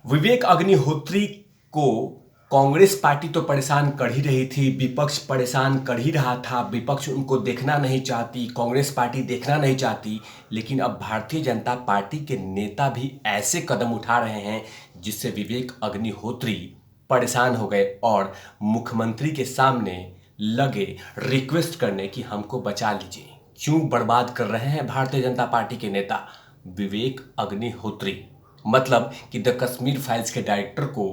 विवेक अग्निहोत्री को कांग्रेस पार्टी तो परेशान कर ही रही थी, विपक्ष परेशान कर ही रहा था। विपक्ष उनको देखना नहीं चाहती, कांग्रेस पार्टी देखना नहीं चाहती। लेकिन अब भारतीय जनता पार्टी के नेता भी ऐसे कदम उठा रहे हैं जिससे विवेक अग्निहोत्री परेशान हो गए और मुख्यमंत्री के सामने लगे रिक्वेस्ट करने की हमको बचा लीजिए। क्यों बर्बाद कर रहे हैं भारतीय जनता पार्टी के नेता विवेक अग्निहोत्री? मतलब कि द कश्मीर फाइल्स के डायरेक्टर को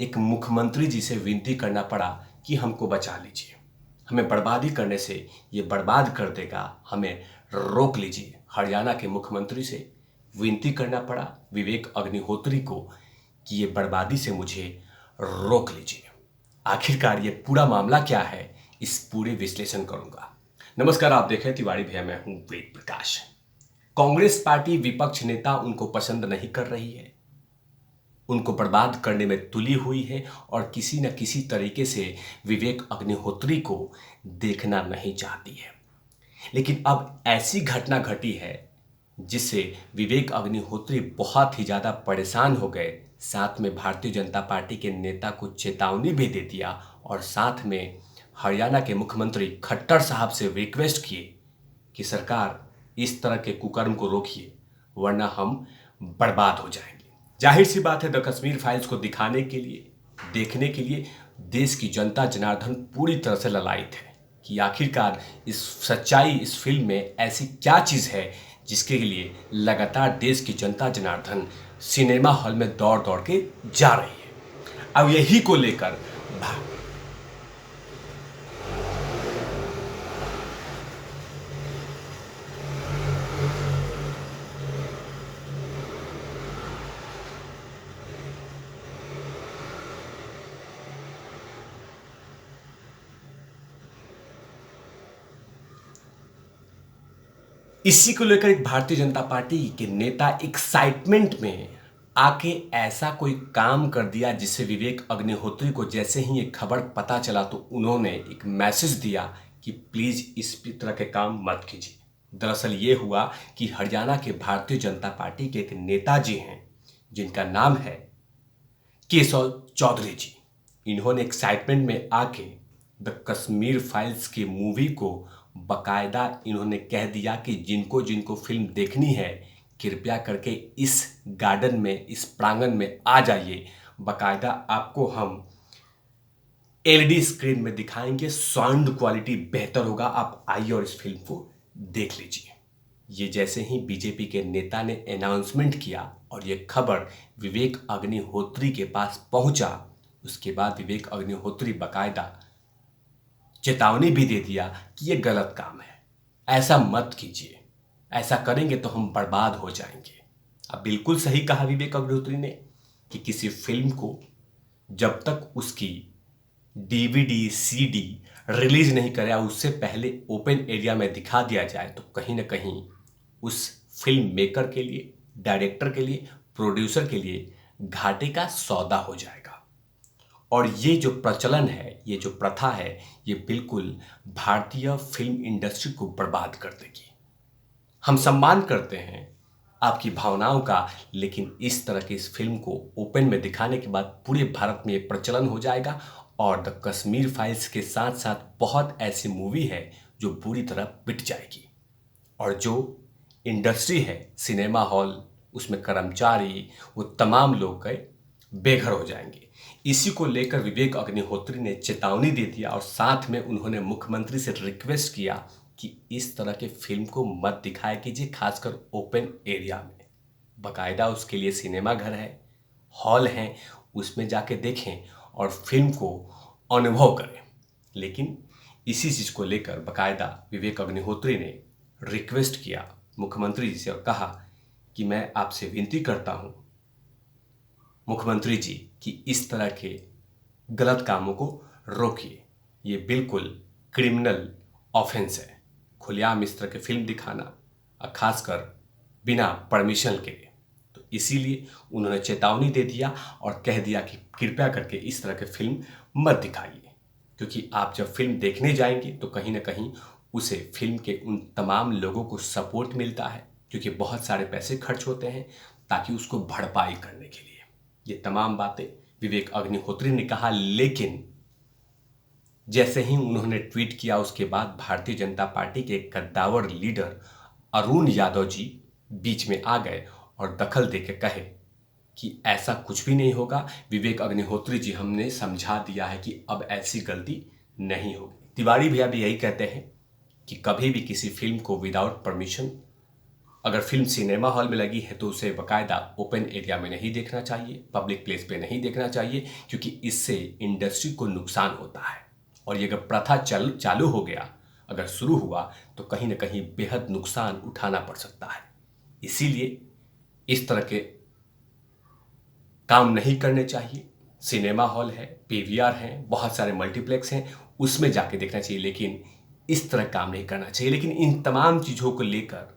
एक मुख्यमंत्री जी से विनती करना पड़ा कि हमको बचा लीजिए, हमें बर्बादी करने से ये बर्बाद कर देगा, हमें रोक लीजिए। हरियाणा के मुख्यमंत्री से विनती करना पड़ा विवेक अग्निहोत्री को कि ये बर्बादी से मुझे रोक लीजिए। आखिरकार ये पूरा मामला क्या है, इस पूरे विश्लेषण करूंगा। नमस्कार, आप देख रहे हैं तिवारी भैया, मैं हूं वेद प्रकाश। कांग्रेस पार्टी विपक्ष नेता उनको पसंद नहीं कर रही है, उनको बर्बाद करने में तुली हुई है और किसी न किसी तरीके से विवेक अग्निहोत्री को देखना नहीं चाहती है। लेकिन अब ऐसी घटना घटी है जिससे विवेक अग्निहोत्री बहुत ही ज़्यादा परेशान हो गए। साथ में भारतीय जनता पार्टी के नेता को चेतावनी भी दे दिया और साथ में हरियाणा के मुख्यमंत्री खट्टर साहब से रिक्वेस्ट किए कि सरकार इस तरह के कुकर्म को रोकिए, वरना हम बर्बाद हो जाएंगे। जाहिर सी बात है, द कश्मीर फाइल्स को दिखाने के लिए, देखने के लिए देश की जनता जनार्दन पूरी तरह से ललायित है कि आखिरकार इस सच्चाई, इस फिल्म में ऐसी क्या चीज़ है जिसके लिए लगातार देश की जनता जनार्दन सिनेमा हॉल में दौड़ दौड़ के जा रही है। अब यही को लेकर इसी को लेकर एक भारतीय जनता पार्टी के नेता एक्साइटमेंट में आके ऐसा कोई काम कर दिया जिससे विवेक अग्निहोत्री को जैसे ही ये खबर पता चला तो उन्होंने एक मैसेज दिया कि प्लीज़ इस तरह के काम मत कीजिए। दरअसल ये हुआ कि हरियाणा के भारतीय जनता पार्टी के एक नेताजी हैं जिनका नाम है केशव चौधरी जी। इन्होंने एक्साइटमेंट में आके द कश्मीर फाइल्स की मूवी को बकायदा इन्होंने कह दिया कि जिनको जिनको फिल्म देखनी है कृपया करके इस गार्डन में, इस प्रांगण में आ जाइए। बकायदा आपको हम एलईडी स्क्रीन में दिखाएंगे, साउंड क्वालिटी बेहतर होगा, आप आइए और इस फिल्म को देख लीजिए। ये जैसे ही बीजेपी के नेता ने अनाउंसमेंट किया और ये खबर विवेक अग्निहोत्री के पास पहुंचा, उसके बाद विवेक अग्निहोत्री बकायदा चेतावनी भी दे दिया कि ये गलत काम है, ऐसा मत कीजिए, ऐसा करेंगे तो हम बर्बाद हो जाएंगे। अब बिल्कुल सही कहा विवेक अग्निहोत्री ने कि किसी फिल्म को जब तक उसकी डीवीडी सीडी रिलीज नहीं करे, उससे पहले ओपन एरिया में दिखा दिया जाए तो कहीं ना कहीं उस फिल्म मेकर के लिए, डायरेक्टर के लिए, प्रोड्यूसर के लिए घाटे का सौदा हो जाएगा। और ये जो प्रचलन है, ये जो प्रथा है, ये बिल्कुल भारतीय फिल्म इंडस्ट्री को बर्बाद कर देगी। हम सम्मान करते हैं आपकी भावनाओं का, लेकिन इस तरह की इस फिल्म को ओपन में दिखाने के बाद पूरे भारत में ये प्रचलन हो जाएगा और द कश्मीर फाइल्स के साथ साथ बहुत ऐसी मूवी है जो पूरी तरह पिट जाएगी और जो इंडस्ट्री है, सिनेमा हॉल, उसमें कर्मचारी, वो तमाम लोग गए बेघर हो जाएंगे। इसी को लेकर विवेक अग्निहोत्री ने चेतावनी दे दिया और साथ में उन्होंने मुख्यमंत्री से रिक्वेस्ट किया कि इस तरह के फिल्म को मत दिखाया कीजिए, खासकर ओपन एरिया में। बकायदा उसके लिए सिनेमा घर है, हॉल हैं, उसमें जाके देखें और फिल्म को अनुभव करें। लेकिन इसी चीज़ को लेकर बकायदा विवेक अग्निहोत्री ने रिक्वेस्ट किया मुख्यमंत्री जी से और कहा कि मैं आपसे विनती करता हूँ मुख्यमंत्री जी कि इस तरह के गलत कामों को रोकिए। ये बिल्कुल क्रिमिनल ऑफेंस है, खुलेआम इस तरह की फिल्म दिखाना, और खासकर बिना परमिशन के लिए। तो इसीलिए उन्होंने चेतावनी दे दिया और कह दिया कि कृपया करके इस तरह की फिल्म मत दिखाइए, क्योंकि आप जब फिल्म देखने जाएंगे तो कहीं ना कहीं उसे फिल्म के उन तमाम लोगों को सपोर्ट मिलता है, क्योंकि बहुत सारे पैसे खर्च होते हैं ताकि उसको भरपाई करने के लिए। ये तमाम बातें विवेक अग्निहोत्री ने कहा, लेकिन जैसे ही उन्होंने ट्वीट किया उसके बाद भारतीय जनता पार्टी के कद्दावर लीडर अरुण यादव जी बीच में आ गए और दखल देकर कहे कि ऐसा कुछ भी नहीं होगा। विवेक अग्निहोत्री जी, हमने समझा दिया है कि अब ऐसी गलती नहीं होगी। तिवारी भैया भी यही कहते हैं कि कभी भी किसी फिल्म को विदाउट परमिशन, अगर फिल्म सिनेमा हॉल में लगी है तो उसे बाकायदा ओपन एरिया में नहीं देखना चाहिए, पब्लिक प्लेस पे नहीं देखना चाहिए, क्योंकि इससे इंडस्ट्री को नुकसान होता है। और ये अगर प्रथा चालू हो गया, अगर शुरू हुआ, तो कहीं ना कहीं बेहद नुकसान उठाना पड़ सकता है। इसीलिए इस तरह के काम नहीं करने चाहिए। सिनेमा हॉल है, पीवीआर हैं, बहुत सारे मल्टीप्लेक्स हैं, उसमें जाके देखना चाहिए, लेकिन इस तरह काम नहीं करना चाहिए। लेकिन इन तमाम चीज़ों को लेकर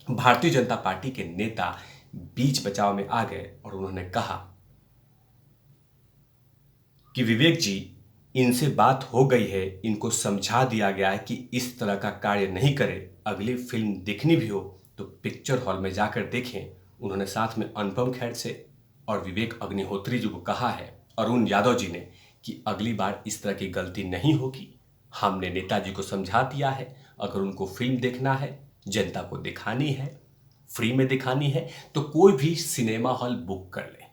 भारतीय जनता पार्टी के नेता बीच बचाव में आ गए और उन्होंने कहा कि विवेक जी, इनसे बात हो गई है, इनको समझा दिया गया है कि इस तरह का कार्य नहीं करें। अगली फिल्म देखनी भी हो तो पिक्चर हॉल में जाकर देखें। उन्होंने साथ में अनुपम खेर से और विवेक अग्निहोत्री जी को कहा है, अरुण यादव जी ने, कि अगली बार इस तरह की गलती नहीं होगी। हमने नेताजी को समझा दिया है, अगर उनको फिल्म देखना है, जनता को दिखानी है, फ्री में दिखानी है, तो कोई भी सिनेमा हॉल बुक कर ले।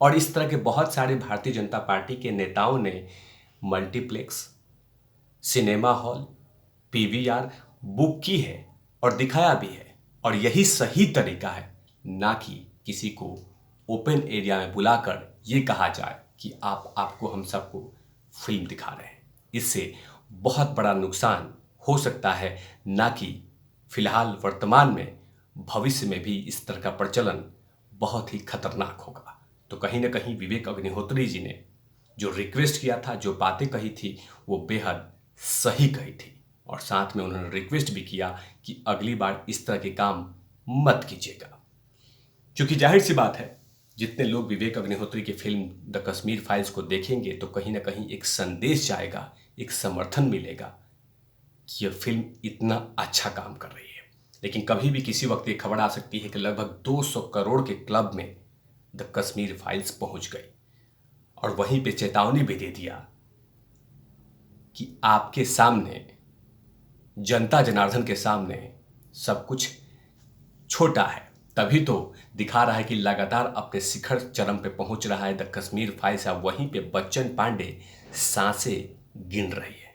और इस तरह के बहुत सारे भारतीय जनता पार्टी के नेताओं ने multiplex, cinema hall, PVR book की है और दिखाया भी है। और यही सही तरीका है, ना कि किसी को ओपन एरिया में बुलाकर ये कहा जाए कि आपको हम सबको फिल्म दिखा रहे हैं। इससे बहुत बड़ा नुकसान हो सकता है, ना कि फिलहाल वर्तमान में, भविष्य में भी इस तरह का प्रचलन बहुत ही खतरनाक होगा। तो कहीं ना कहीं विवेक अग्निहोत्री जी ने जो रिक्वेस्ट किया था, जो बातें कही थी, वो बेहद सही कही थी। और साथ में उन्होंने रिक्वेस्ट भी किया कि अगली बार इस तरह के काम मत कीजिएगा। क्योंकि जाहिर सी बात है, जितने लोग विवेक अग्निहोत्री की फिल्म द कश्मीर फाइल्स को देखेंगे तो कहीं ना कहीं एक संदेश जाएगा, एक समर्थन मिलेगा कि यह फिल्म इतना अच्छा काम कर रही है। लेकिन कभी भी किसी वक्त ये खबर आ सकती है कि लगभग 200 करोड़ के क्लब में द कश्मीर फाइल्स पहुंच गई और वहीं पे चेतावनी भी दे दिया कि आपके सामने, जनता जनार्दन के सामने सब कुछ छोटा है। तभी तो दिखा रहा है कि लगातार अपने शिखर चरम पे पहुंच रहा है द कश्मीर फाइल्स। अब वहीं पे बच्चन पांडे सांसें गिन रही है।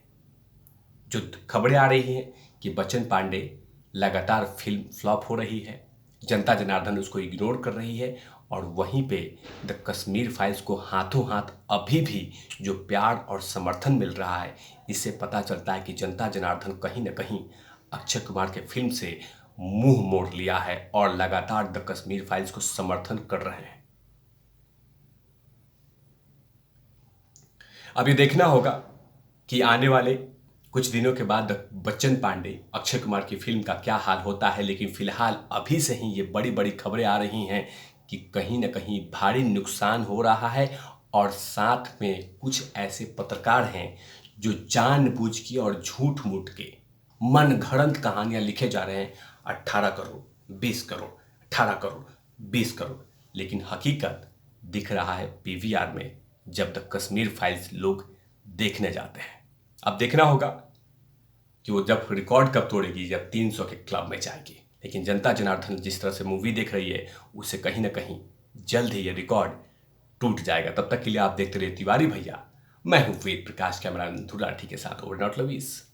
जो खबरें आ रही हैं कि बच्चन पांडे लगातार फिल्म फ्लॉप हो रही है, जनता जनार्दन उसको इग्नोर कर रही है, और वहीं पे द कश्मीर फाइल्स को हाथों हाथ अभी भी जो प्यार और समर्थन मिल रहा है, इससे पता चलता है कि जनता जनार्दन कहीं ना कहीं अक्षय कुमार के फिल्म से मुंह मोड़ लिया है और लगातार द कश्मीर फाइल्स को समर्थन कर रहे हैं। अब ये देखना होगा कि आने वाले कुछ दिनों के बाद बच्चन पांडे, अक्षय कुमार की फिल्म का क्या हाल होता है। लेकिन फिलहाल अभी से ही ये बड़ी बड़ी खबरें आ रही हैं कि कहीं ना कहीं भारी नुकसान हो रहा है, और साथ में कुछ ऐसे पत्रकार हैं जो जानबूझ के और झूठ मूठ के मन घड़ंत कहानियां लिखे जा रहे हैं, 18 करोड़ 20 करोड़, 18 करोड़ 20 करोड़। लेकिन हकीकत दिख रहा है पीवीआर में, जब तक कश्मीर फाइल्स लोग देखने जाते हैं। अब देखना होगा कि वो जब रिकॉर्ड कब तोड़ेगी, जब 300 के क्लब में जाएगी। लेकिन जनता जनार्दन जिस तरह से मूवी देख रही है, उससे कहीं ना कहीं जल्द ही ये रिकॉर्ड टूट जाएगा। तब तक के लिए आप देखते रहिए तिवारी भैया। मैं हूं वेद प्रकाश, कैमरा धुराठी के साथ। ओवर नॉट लवीज।